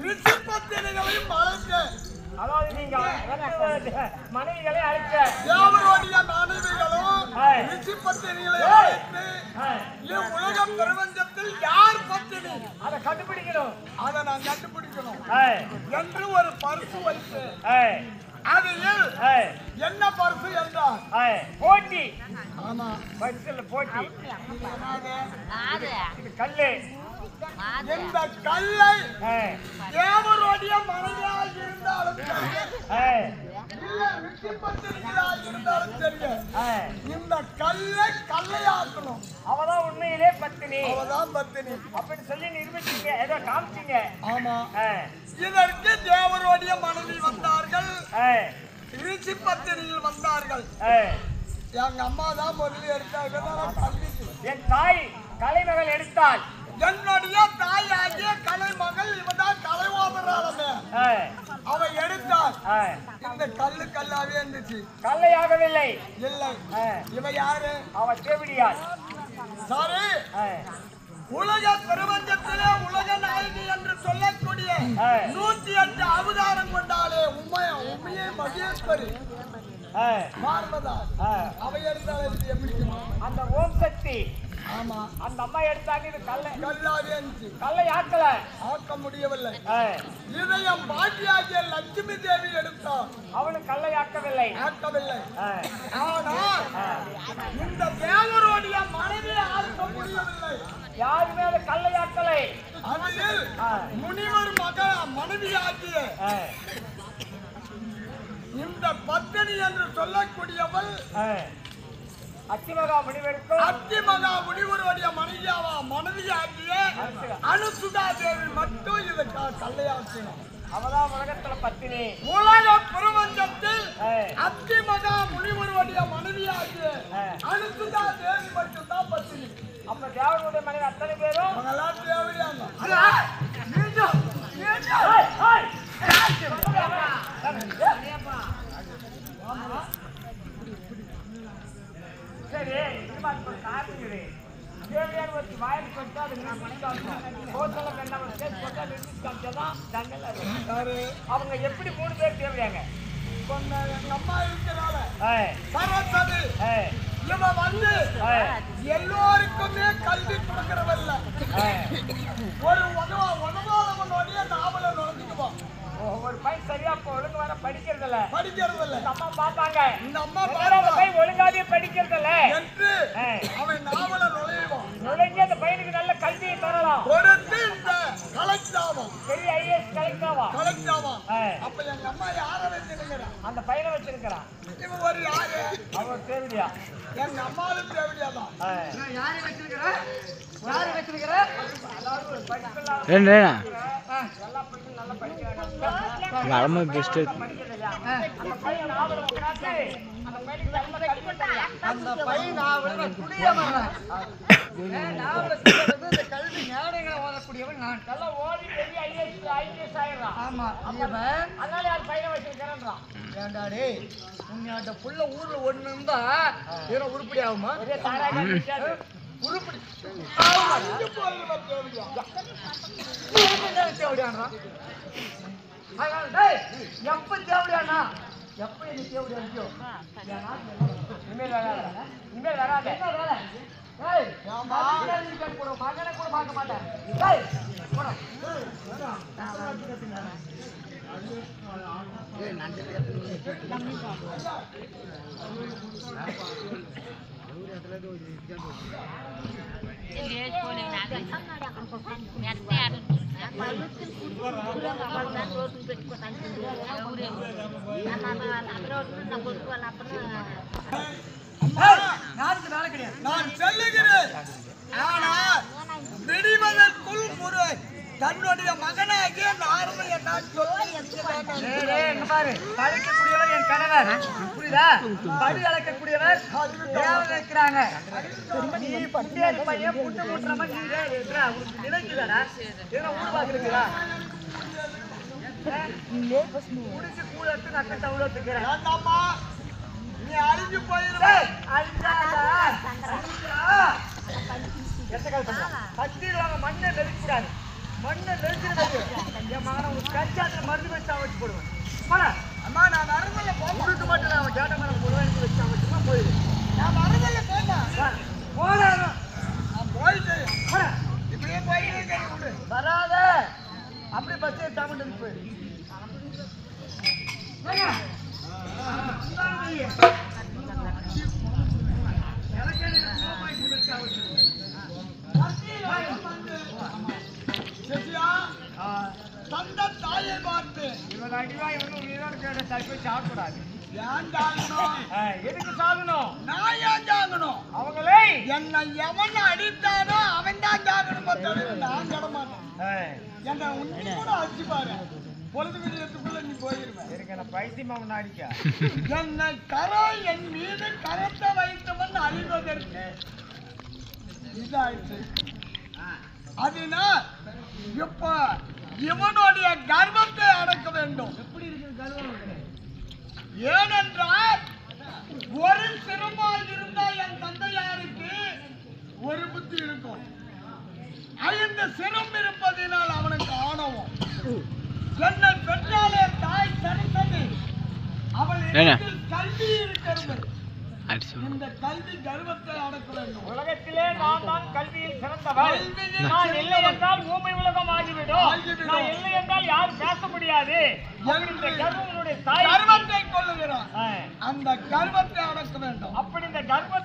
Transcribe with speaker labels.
Speaker 1: ரிஷி பத்தினிகளையும் வளர்க்க,
Speaker 2: அதாவது நீங்க மனைவிகளை அழைக்க
Speaker 1: தேவருடைய மனைவிகளும் ரிஷி பத்தினிகளையும் வளர்த்து உலக பிரபஞ்சத்தில் யார் பத்தினி
Speaker 2: அதை கண்டுபிடிக்கணும்,
Speaker 1: அதை நான் கண்டுபிடிக்கணும் என்று ஒரு பரிசு வைத்து அதில் என்ன பரிசு என்றார்
Speaker 2: போட்டி.
Speaker 1: ஆமா
Speaker 2: பரிசுல போட்டி.
Speaker 1: இது
Speaker 2: கல்லு.
Speaker 1: இந்த கல்லை தேவருடைய மனைவியாக இருந்தாலும் இருந்தாலும் சரி, இந்த கல்லை கல்லையாக்கணும்.
Speaker 2: அவதான் உண்மையிலே பத்தினி,
Speaker 1: அவதான் பத்தினி
Speaker 2: அப்படின்னு சொல்லி நிரூபிச்சீங்க, ஏதோ காமிச்சீங்க.
Speaker 1: ஆமா. இதற்கு தேவருடைய மனைவி வந்தார்கள், ரிஷி பத்தினிகள் வந்தார்கள். எங்க அம்மா தான் முதலில் எடுத்தாங்க.
Speaker 2: என் தாய் கலைமகள் எடுத்தாள்.
Speaker 1: என்னுடைய தாய் ஆகிய கலைமகள் இவதான் கலைவாபராளமே அவ எடுத்தாள். இந்த கல்லு கல்லாவே இருந்துச்சு,
Speaker 2: கல்லையாகவில்லை.
Speaker 1: இல்லை. இவ யாரு?
Speaker 2: அவ தேவடியாள்.
Speaker 1: சாரி, உலக பிரபஞ்சத்திலே உலக நாயகி என்று சொல்லக்கூடிய 108 அவதாரம் கொண்டாலே உண்மையே மகேஸ்வரி பார்வதா. அவ எடுத்தாலும் எப்படி
Speaker 2: அந்த ஓம் சக்தி.
Speaker 1: ஆமா,
Speaker 2: அந்த அம்மா எடுத்தாங்க. இது
Speaker 1: கல்லாவே இருந்துச்சு,
Speaker 2: கல்லை ஆக்கல,
Speaker 1: ஆக்க முடியவில்லை. இதயம் பாட்டியாகிய லட்சுமி தேவி எடுத்தார்,
Speaker 2: அவளும் கல்லை ஆக்கவில்லை.
Speaker 1: ஆனால் இந்த தேவருடைய மனைவியை ஆக்க முடியவில்லை.
Speaker 2: யாருமே அதை கல்லை ஆக்கலை.
Speaker 1: அதில் முனிவர் மனைவியாகிய இந்த பத்தினி என்று சொல்லக்கூடியவள்
Speaker 2: அத்திமகா முனிவருக்கும்
Speaker 1: அத்திமகா முனிவருடைய மனைவியாகிய அனுசுதா தேவி மட்டும் இதை கல்லையாக்கணும்.
Speaker 2: அவதான் உலகத்துல பத்தினி.
Speaker 1: உலக பிரபஞ்சத்தில் அத்திமகா முனிவருடைய மனைவியாகிய அனுசுதா தேவி மட்டும் தான் பத்தினி.
Speaker 2: அப்ப தேவனுடைய மனைவி அத்தனை பேரும் சரி. தேவையான ஒரு வாயில் கொடுத்தா அது அவங்க எப்படி 3 பேர் தேவையாங்க?
Speaker 1: அம்மா இருக்கிறாங்க சரஸ்வதி. இவ வந்து எல்லோருக்குமே கல்வி கொடுக்கிறவல்ல. ஒரு உணவாளவனுடைய நாவல நுழைஞ்சுக்குவான்.
Speaker 2: ஒரு பையன் சரியா ஒழுங்கு வர படிக்கிறதில்ல. அம்மா பாப்பாங்க,
Speaker 1: இந்த அம்மா
Speaker 2: பையன் ஒழுங்காவே படிக்கிறதில்ல
Speaker 1: என்று அவன் நாவல
Speaker 2: நுழைஞ்சு அந்த பையனுக்கு நல்ல கல்வியை தரலாம்.
Speaker 1: கொடுத்து இந்த கலெக்டாவான்,
Speaker 2: பெரிய ஐஏஎஸ் கலெக்டாவான்.
Speaker 1: அப்ப எங்க அம்மா யார வச்சிருக்கிறான்?
Speaker 2: அந்த பையனை வச்சிருக்கிறான்.
Speaker 1: இவன் ஒரு யாரு?
Speaker 2: அவன் தேவடியா.
Speaker 1: எங்க அம்மாவும் தேவடியா தான்.
Speaker 2: யாரு வச்சிருக்கிறேன்? கல்வி ஞானங்களை ஓதக்கூடியவன் நான். நல்லா ஓதி பெரிய ஐஏஎஸ் ஆயிடுறான். ஆமா, அதனால யார் பையனை வச்சிருக்கிறேன்றான்.
Speaker 1: ஏண்டாடே, உன்னை புள்ள ஊர்ல ஒண்ணு இருந்தா ஏதோ உருப்படி ஆகுமா? உருப்படி
Speaker 2: எப்ப தேவடியானா? எப்ப என்ன தேவடியா? இனிமேல் வராத. மகனை கூட பார்க்க மாட்டேன்.
Speaker 1: நான் சொல்லுகிறேன். ஆனால் விடிவதற்குள் தன்னுடைய மகனாகிய நார்மையை நான்
Speaker 2: படிக்கக்கூடியவர் என் கணவர், புரியுதா? படி அளக்கக்கூடியவர் இருக்கிறாங்க. நீ பையன் புட்டு முட்டுறமா நினைக்குதாடா? ஏன்னா உருவாக்குறீங்களா? முடிச்சு கூட எடுத்து நக்கத்தை உருவாக்குறேன்.
Speaker 1: நீ அழிஞ்சு போயிருவே.
Speaker 2: கத்திடுவாங்க, மண்ணை நெருக்கூடாது. மண்ணை நெரிச்சிருக்காரு என் மகனை ஒரு கச்சாத்துல மருந்து வச்சா வச்சு போடுவேன்
Speaker 1: அம்மா நான் வரதில்ல போங்க.
Speaker 2: உனக்கு மட்டும் நான் அவன் கேட்ட மேலே போடுவேன் எனக்கு வச்சா வச்சுமா போயிடு
Speaker 1: நான் வரதில்ல போங்க.
Speaker 2: போடாதான்
Speaker 1: நான் போயிட்டு இப்படியே போயிட்டு இருக்கேன் விடு.
Speaker 2: வராத அப்படியே பஸ் ஏற்றாமட்டு போயிடு
Speaker 1: சசியா, தந்த தாயை பார்த்து
Speaker 2: இவன் அடிவா இவனும் உயிரோடு கேட்ட தப்பி சாப்பிடாது
Speaker 1: ஏன் தாங்கணும்?
Speaker 2: எதுக்கு சாகணும்
Speaker 1: நான் ஏன் தாங்கணும்?
Speaker 2: அவங்களே
Speaker 1: என்னை எவன் அடித்தானோ அவன் தான் தாங்கணுமோ தவிர நான் தர மாட்டேன். என்னை உன்னை கூட அடிச்சு பாரு, பொழுது விடியத்துக்குள்ள நீ போயிருவேன்.
Speaker 2: எனக்கு என்ன பைத்தியமா ஒன்று அடிக்க
Speaker 1: என்னை கரை என் மீது கரத்தை வைத்தவன் அழிவதற்கு இதாயிடுச்சு. அதனால் இப்ப இவனுடைய கர்வத்தை அடக்க வேண்டும்.
Speaker 2: எப்படி இருக்குது கருவம்
Speaker 1: ஏனென்றால் ஒரு சிரமம் இருந்தால் என் தந்தையாருக்கு ஒரு புத்தி இருக்கும். 5 சிரம் இருப்பதினால் அவனுக்கு ஆணவம். என்னை பெற்றாலே தாய் தடுத்தது. அவள் இடத்தில் கல்வி இருக்கிறது. இந்த கல்வி கர்வத்தை அடக்க வேண்டும்.
Speaker 2: உலகத்திலே நான் தான் கல்வியில் சிறந்தவள்.
Speaker 1: கல்வியில்
Speaker 2: நான் இல்லை என்றால் ஊமை உலகம் ஆகிவிடும். நான் இல்லை என்றால் யாரும் பேச முடியாது.
Speaker 1: என்று
Speaker 2: கர்வனுடைய தாய்
Speaker 1: கர்வத்தை கொள்ளுகிறான். அந்த கர்வத்தை அடக்க வேண்டும்.
Speaker 2: அப்படி இந்த கர்வ